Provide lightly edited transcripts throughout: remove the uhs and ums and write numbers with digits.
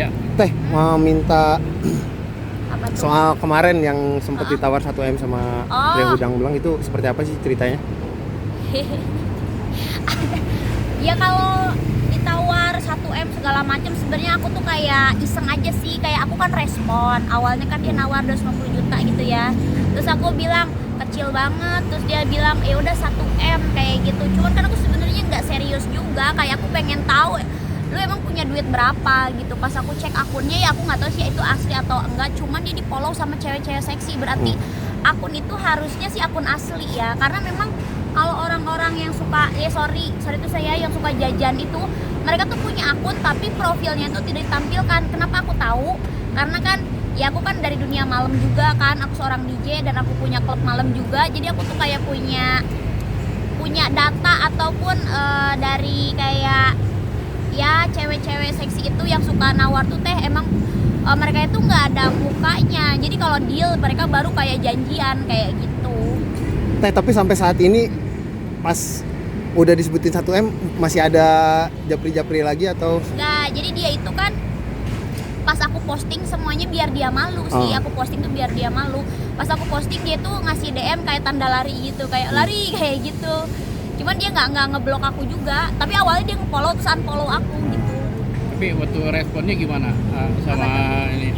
Ya. Teh, mau minta Apa tuh? soal kemarin yang sempat ditawar 1M sama Oh. Teh Hudang Belang, itu seperti apa sih ceritanya? Ya kalau ditawar 1M segala macam sebenarnya aku tuh kayak iseng aja sih, kayak aku kan respon. Awalnya kan dia nawar 250 juta gitu ya. Terus aku bilang kecil banget, terus dia bilang ya udah 1M kayak gitu. Cuman kan aku sebenarnya nggak serius juga, kayak aku pengen tahu lu emang punya duit berapa gitu. Pas aku cek akunnya ya aku nggak tahu sih itu asli atau enggak, cuman dia di follow sama cewek-cewek seksi, berarti akun itu harusnya sih akun asli ya, karena memang kalau orang-orang yang suka sorry itu saya yang suka jajan itu mereka tuh punya akun tapi profilnya tuh tidak ditampilkan. Kenapa aku tahu? Karena kan ya aku kan dari dunia malam juga kan, aku seorang DJ dan aku punya klub malam juga, jadi aku tuh kayak punya data ataupun dari kayak ya cewek-cewek seksi itu yang suka nawar tuh teh emang mereka itu nggak ada mukanya, jadi kalau deal mereka baru kayak janjian kayak gitu. Teh, tapi sampai saat ini pas udah disebutin 1M masih ada japri-japri lagi atau? Nah jadi dia itu kan pas aku posting semuanya biar dia malu sih, aku posting tuh biar dia malu. Pas aku posting dia tuh ngasih DM kayak tanda lari gitu, kayak lari kayak gitu. Cuman dia nggak ngeblok aku juga, tapi awalnya dia nge-follow terus unfollow aku gitu. Tapi waktu responnya gimana sama ini?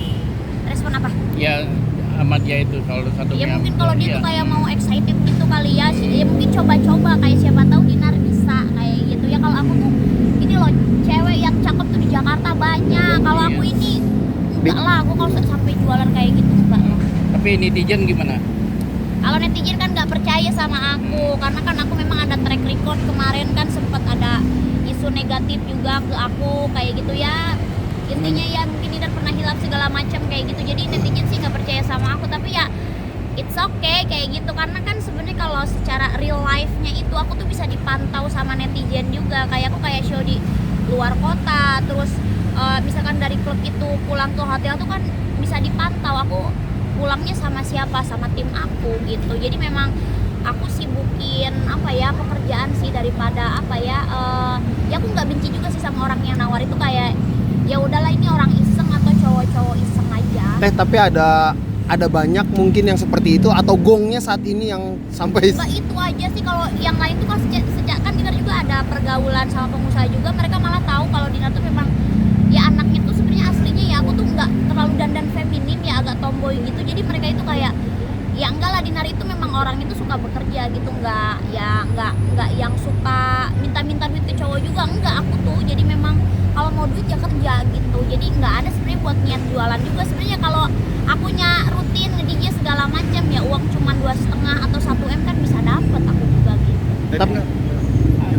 Respon apa? Ya sama dia itu kalau satu Ya mungkin kalau dia tuh kayak mau excited gitu kali ya, ya mungkin coba-coba kayak siapa tahu Dinar bisa kayak gitu ya. Kalau aku tuh ini loh, cewek yang cakep tuh di Jakarta banyak. Kalau aku ini enggak lah, aku kalau sampai jualan kayak gitu enggak lah. Tapi netizen gimana? Kalau netizen kan nggak percaya sama aku, karena kan aku memang ada track record. Kemarin kan sempat ada isu negatif juga ke aku kayak gitu ya. Intinya ya mungkin Dinar pernah hilaf segala macam kayak gitu. Jadi netizen sih nggak percaya sama aku, tapi ya it's okay kayak gitu, karena kan sebenarnya kalau secara real life-nya itu aku tuh bisa dipantau sama netizen juga. Kayak aku kayak show di luar kota, terus misalkan dari klub itu pulang ke hotel tuh kan bisa dipantau aku pulangnya sama siapa, sama tim aku gitu. Jadi memang aku sibukin apa ya pekerjaan sih daripada apa ya ya aku nggak benci juga sih sama orang yang nawar itu, kayak ya udahlah ini orang iseng atau cowok-cowok iseng aja. Teh, tapi ada banyak mungkin yang seperti itu atau gongnya saat ini yang sampai Enggak itu aja sih, kalau yang lain tuh kan sejak kan Dinar juga ada pergaulan sama pengusaha juga, mereka malah tahu kalau Dinar tuh memang ya anaknya tuh sebenarnya aslinya ya aku tuh nggak terlalu dandan feminim ya, agak tomboy gitu. Jadi mereka itu kayak ya enggak lah, Dinar itu memang orang itu suka bekerja gitu, nggak yang suka minta duit ke cowok juga, enggak. Aku tuh jadi memang kalau mau duit ya kerja gitu, jadi nggak ada sebenarnya buat niat jualan juga sebenarnya. Kalau akunya rutin nge-DJ segala macam ya uang cuma 2,5 atau 1M kan bisa dapet aku juga gitu.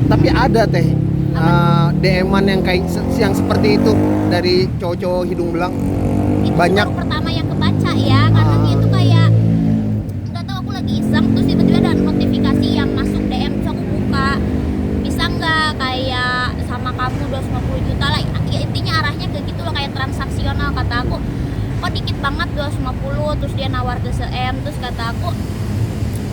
tapi ada Teh DM-an yang kayak yang seperti itu dari cowok-cowok hidung belang. Itu Banyak. baru pertama yang kebaca ya, karena dia tuh kayak nggak tahu, aku lagi iseng terus tiba-tiba ada notifikasi yang masuk DM, terus aku buka, bisa nggak kayak sama kamu 250 juta lah ya, intinya arahnya ke gitu loh, kayak transaksional. Kata aku kok dikit banget 250, terus dia nawar ke 1M, terus kata aku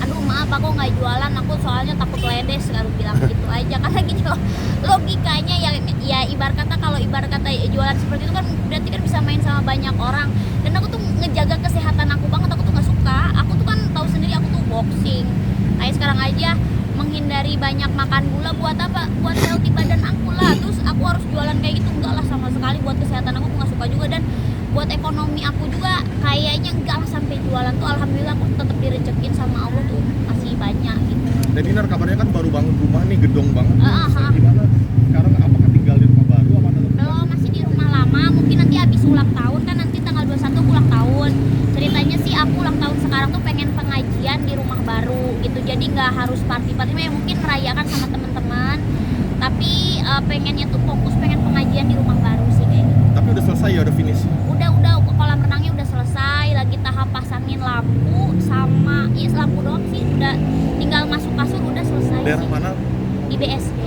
aduh maaf aku nggak jualan, aku soalnya takut ledes, kalau bilang gitu aja. Karena gini loh logikanya ya ibarat kata, kalau ibarat kata jualan seperti itu kan berarti kan bisa main sama banyak orang, dan aku tuh ngejaga kesehatan aku banget. Aku tuh nggak suka, aku tuh kan tahu sendiri aku tuh boxing kayak sekarang aja, menghindari banyak makan gula. Buat apa? Buat healthy badan aku lah. Terus aku harus jualan kayak gitu? Enggak lah sama sekali. Buat kesehatan aku nggak suka juga, dan buat ekonomi aku juga kayaknya enggak lah sampai jualan tuh. Alhamdulillah aku tetap direzekin sama Allah tuh masih banyak gitu. Dan Dinar kabarnya kan baru bangun rumah nih, gedong banget. Gimana sekarang? Apakah tinggal di rumah baru apa tetap? Masih di rumah lama, mungkin nanti habis ulang tahun kan, nanti tanggal 21 aku ulang tahun. Ceritanya sih aku ulang tahun sekarang tuh pengen pengajian di rumah baru gitu, jadi nggak harus party-party, ya mungkin merayakan sama teman-teman, tapi pengennya tuh fokus pengen pengajian di rumah baru sih kayak gitu. Tapi udah selesai ya, udah finish? Udah kolam renangnya udah selesai, lagi tahap pasangin lampu sama lampu doang sih, udah tinggal masuk kasur udah selesai. Daerah sih. mana? Di BSD.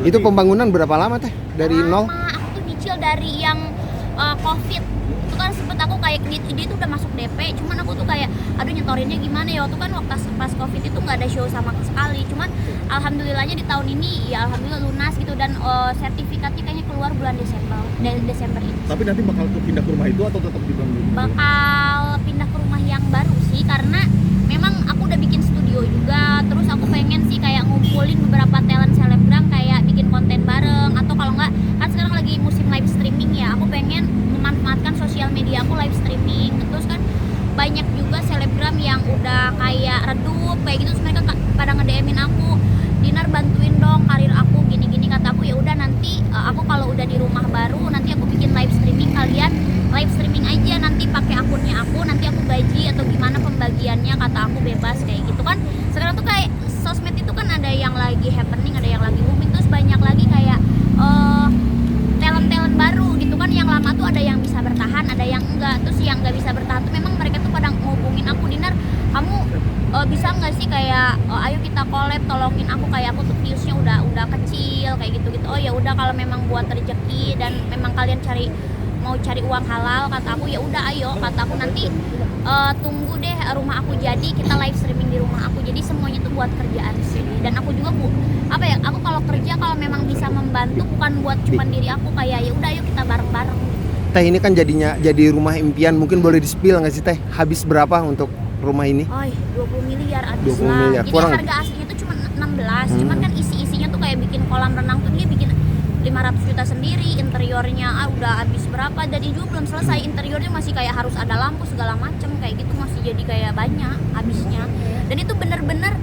Itu pembangunan berapa lama Teh? Dari Lama, nol? aku tuh nyicil dari yang COVID itu kan sempet aku kayak dia tuh udah masuk DP, cuman aku tuh kayak aduh nyetorinnya gimana ya, waktu kan waktu pas covid itu nggak ada show sama sekali, cuman alhamdulillahnya di tahun ini ya alhamdulillah lunas gitu, dan sertifikatnya kayaknya keluar bulan Desember ini. Tapi nanti bakal pindah ke rumah itu atau tetap di Bandung? Bakal pindah ke rumah yang baru sih, karena memang aku udah bikin studio juga, terus aku pengen sih kayak ngumpulin beberapa talent selebgram kayak bikin konten bareng, atau kalau nggak kan sekarang lagi musim live streaming ya, aku pengen memanfaatkan sosial media aku live streaming. Terus kan banyak juga selebgram yang udah kayak redup kayak gitu, terus mereka pada nge-DM-in aku, Dinar bantuin dong karir aku gini-gini, kata aku ya udah nanti aku kalau udah di rumah baru nanti aku bikin live streaming, kalian live streaming aja nanti pakai akunnya aku, nanti aku gaji atau gimana pembagiannya, kata aku bebas kayak gitu kan. Sekarang tuh kayak sosmed itu kan ada yang lagi happening, ada yang lagi booming, terus banyak lagi kayak talent baru gitu kan, yang lama tuh ada yang bisa bertahan, ada yang enggak. Terus yang enggak bisa bertahan tuh memang mereka tuh pada ngubungin aku, Dinar kamu bisa nggak sih kayak ayo kita collab, tolongin aku, kayak aku tuh viewsnya udah kecil kayak gitu. Oh ya udah kalau memang buat rezeki dan memang kalian mau cari uang halal, kata aku ya udah ayo, kata aku nanti tunggu deh rumah aku jadi, kita live streaming di rumah aku, jadi semuanya tuh buat kerjaan sih. Dan aku juga aku kalau kerja kalau memang bisa membantu bukan buat cuman diri aku, kayak ya udah ayo kita bareng-bareng. Teh, ini kan jadi rumah impian, mungkin boleh di-spill nggak sih Teh, habis berapa untuk rumah ini? 20 miliar habis 20 lah. miliar. Jadi Kurang. harga aslinya tuh cuma 16, cuman kan isi-isinya tuh kayak bikin kolam renang tuh dia bikin 500 juta sendiri, interiornya udah habis berapa, dan juga belum selesai, interiornya masih kayak harus ada lampu segala macem kayak gitu, masih jadi kayak banyak habisnya. Dan itu bener-bener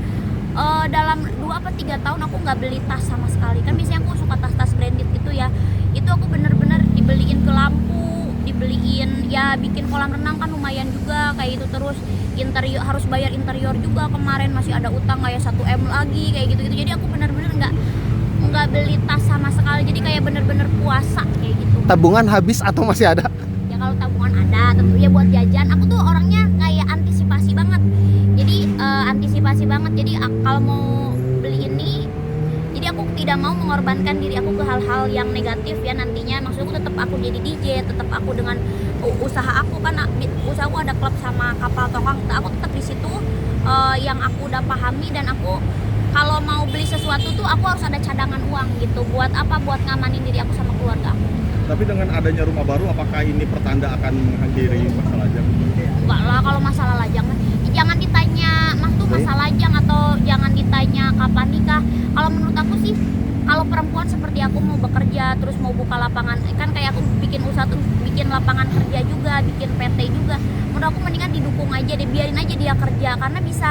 dalam 2 apa 3 tahun aku nggak beli tas sama sekali, kan biasanya aku suka tas-tas branded gitu ya, itu aku bener-bener dibeliin ke lampu, dibeliin ya bikin kolam renang kan lumayan juga kayak gitu. Terus interior harus bayar interior juga, kemarin masih ada utang kayak 1M lagi kayak gitu-gitu. Jadi aku bener-bener nggak beli tas sama sekali, jadi kayak bener-bener puasa kayak gitu. Tabungan habis atau masih ada? Ya kalau tabungan ada tentu ya buat jajan. Aku tuh orangnya kayak antisipasi banget, jadi antisipasi banget. Jadi kalau mau beli ini, jadi aku tidak mau mengorbankan diri aku ke hal-hal yang negatif ya nantinya. Maksudku tetap aku jadi DJ, tetap aku dengan usaha aku kan, usaha aku ada klub sama kapal tongkang, aku tetap di situ yang aku udah pahami. Dan aku kalau mau beli sesuatu tuh aku harus ada cadangan uang gitu. Buat apa? Buat ngamanin diri aku sama keluarga aku. Tapi dengan adanya rumah baru, apakah ini pertanda akan mengakhiri masalah lajang? Enggak lah, kalau masalah lajang jangan ditanya Mas tuh masalah lajang, atau jangan ditanya kapan nikah. Kalau menurut aku sih, kalau perempuan seperti aku mau bekerja terus mau buka lapangan, kan kayak aku bikin usaha tuh, bikin lapangan kerja juga, bikin PT juga, menurut aku mendingan didukung aja deh, biarin aja dia kerja, karena bisa,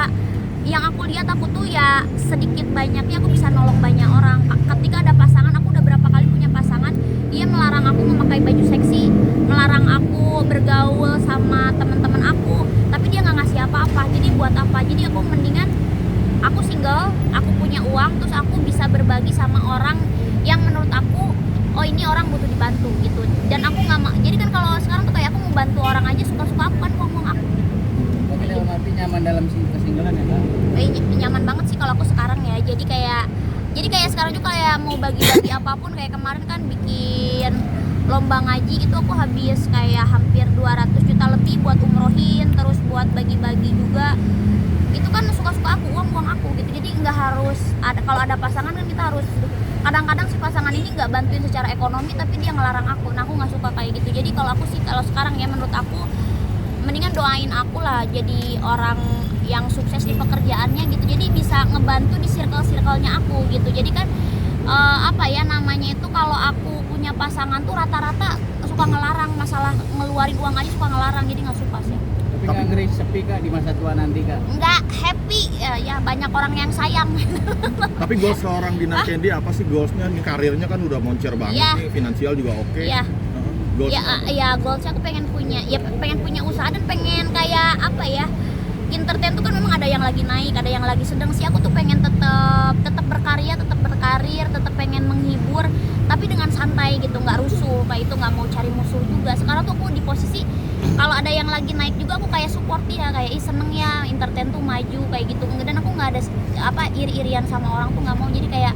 yang aku lihat aku tuh ya sedikit banyaknya aku bisa nolong banyak orang. Ketika ada pasangan, aku udah berapa kali punya pasangan, dia melarang aku memakai baju seksi, melarang aku bergaul sama teman-teman aku, tapi dia nggak ngasih apa-apa. Jadi buat apa? Jadi aku mendingan aku single, aku punya uang, terus aku bisa berbagi sama orang yang menurut aku oh ini orang butuh dibantu gitu. Dan aku nggak mau, jadi kan kalau sekarang tuh kayak aku mau bantu orang aja suka-suka aku kan, uang aku. Mungkin dalam arti nyaman dalam kesinggalan ya Kak? Nyaman banget sih kalau aku sekarang ya. Jadi kayak sekarang juga kayak mau bagi-bagi apapun, kayak kemarin kan bikin lomba ngaji itu aku habis kayak hampir 200 juta lebih buat umrohin, terus buat bagi-bagi juga. Itu kan suka-suka aku, uang aku gitu. Jadi nggak harus ada, kalau ada pasangan kan kita harus, kadang-kadang si pasangan ini nggak bantuin secara ekonomi tapi dia ngelarang aku. Nah aku nggak suka kayak gitu. Jadi kalau aku sih, kalau sekarang ya menurut aku mendingan doain aku lah jadi orang yang sukses di pekerjaannya gitu, jadi bisa ngebantu di circle-circle-nya aku gitu. Jadi kan apa ya namanya itu, kalau aku punya pasangan tuh rata-rata suka ngelarang, masalah ngeluarin uang aja suka ngelarang, jadi nggak suka sih. Tapi nggak ngeri sepi Kak di masa tua nanti Kak? Nggak happy ya banyak orang yang sayang. Tapi goals seorang Dinar Candy apa sih goalsnya nih? Karirnya kan udah moncer banget Iya. nih, finansial juga oke. Iya. Ya goalsnya aku pengen punya usaha, dan pengen kayak apa ya, entertain tuh kan memang ada yang lagi naik, ada yang lagi sedang sih. Aku tuh pengen tetap berkarya, tetap berkarir, tetap pengen menghibur, tapi dengan santai gitu, nggak rusuh kayak itu, nggak mau cari musuh juga. Sekarang tuh aku di posisi kalau ada yang lagi naik juga aku kayak support dia, kayak seneng ya entertain tuh maju kayak gitu. Dan aku nggak ada iri-irian sama orang tuh, nggak mau. Jadi kayak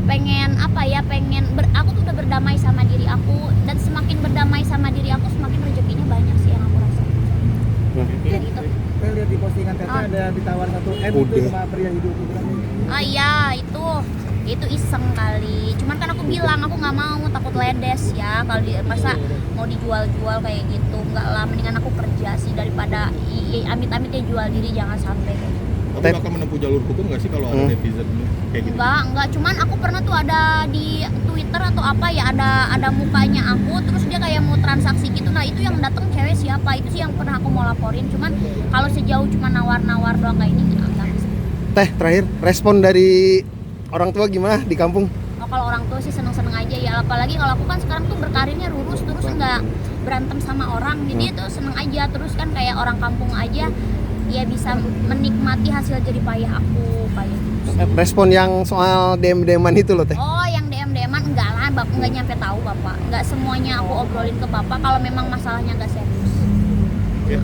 pengen aku tuh udah berdamai sama diri aku, dan semakin berdamai sama diri aku semakin rezekinya banyak. ditawar 1M Udah. itu sama pria hidup itu. Ah iya itu iseng kali. Cuman kan aku bilang aku nggak mau, takut ledes ya kalau masa mau dijual-jual kayak gitu. Enggak lah, mendingan aku kerja sih daripada amit-amitnya jual diri, jangan sampai kayak gitu. Tapi bakal menempuh jalur hukum nggak sih kalau ada netizen kayak gitu? Enggak, cuman aku pernah tuh ada di Twitter atau apa ya, ada mukanya aku, terus dia kayak mau transaksi gitu. Nah itu yang datang cewek siapa, itu sih yang pernah aku mau laporin. Cuman kalau sejauh cuma nawar-nawar doang kayak ini enggak. Teh, terakhir respon dari orang tua gimana di kampung? Oh, kalau orang tua sih seneng-seneng aja ya, apalagi kalau aku kan sekarang tuh berkarirnya lurus terus, nggak berantem sama orang, jadi itu seneng aja. Terus kan kayak orang kampung aja ya bisa menikmati hasil jerih payah aku kayak gitu sih. Respon yang soal DM-DM-an itu loh Teh. Oh, yang DM-DM-an enggak lah, bapak nggak nyampe tahu bapak, nggak semuanya aku obrolin ke bapak kalau memang masalahnya nggak serius. Ya.